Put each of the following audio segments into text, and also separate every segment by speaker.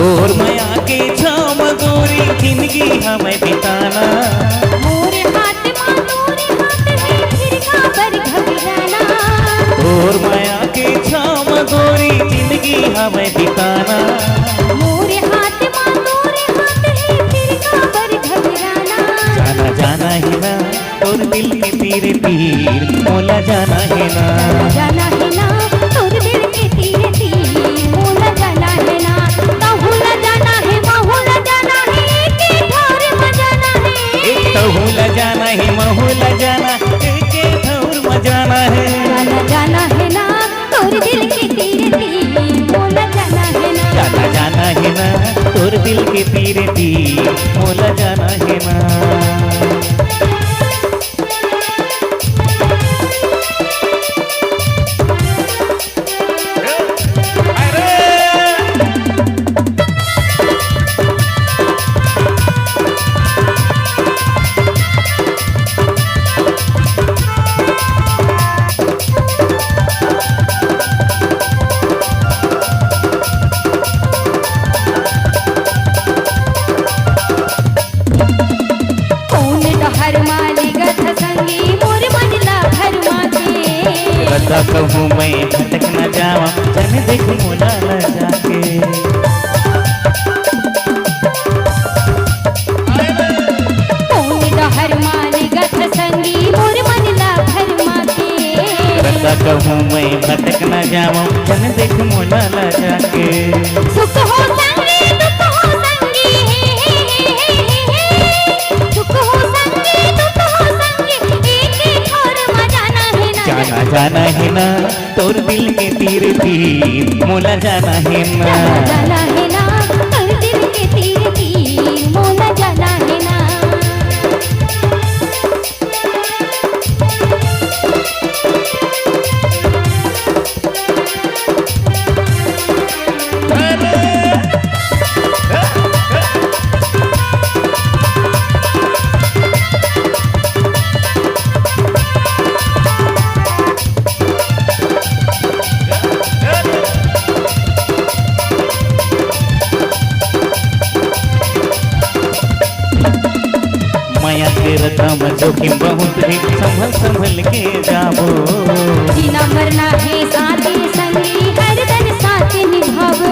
Speaker 1: तोर माया के छाम गोरी जिंदगी हमें बिताना।
Speaker 2: मोरे हाथ माँ तोरे हाथ है फिर काबर घबराना।
Speaker 1: तोर माया के छाम गोरी जिंदगी हमें बिताना।
Speaker 2: मोरे हाथ माँ तोरे हाथ है फिर काबर घबराना।
Speaker 1: जाना जाना है ना तोर दिल के तीरे तीर मोला जाना है ना।
Speaker 2: जाना है ना तोर दिल के तीरे तीर मोला जाना है ना। तहुला जाना है महुला जाना है के ठौर मजाना है।
Speaker 1: एक तहुला जाना है महुला जाना के ठौर मजाना है।
Speaker 2: जाना जाना है ना तोर दिल के तीरे तीर मोला जाना है ना।
Speaker 1: जाना जाना है ना तोर दिल के तीरे तीर मोला जाना है ना। रता कहूँ मैं भटक न जावा जन देख मोला न जाके। रता कहूँ मैं भटक न जावा जन देख मोला न जाके।
Speaker 2: सुख हो संगी दुख हो संगी सुख हो संगी दुख हो संगी एक ठौर मजाना है ना।
Speaker 1: जाना जाना है ना तोर दिल के तीर तीर मोला जाना है ना।
Speaker 2: जाना है ना तोर दिल के तीर तीर मोला जाना है ना। माया के रता में जोखिम बहुत है संभल संभल के जाबो। जीना मरना है साथी संगी हर दिन साथ निभावो।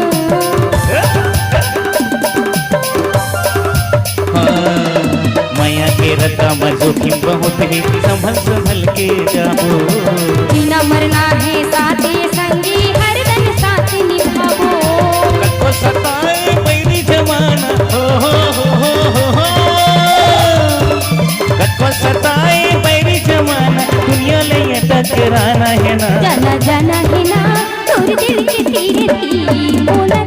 Speaker 1: माया के रता में जोखिम बहुत है संभल संभल के जाबो।
Speaker 2: जीना मरना है साथी संगी हर दिन साथ निभावो।
Speaker 1: कको सताए मेरी जमाना हो कको सताए मेरी जमाना दुनिया ले टकराना है ना।
Speaker 2: जाना जाना है ना तोर दिल के तीरे तीर मोला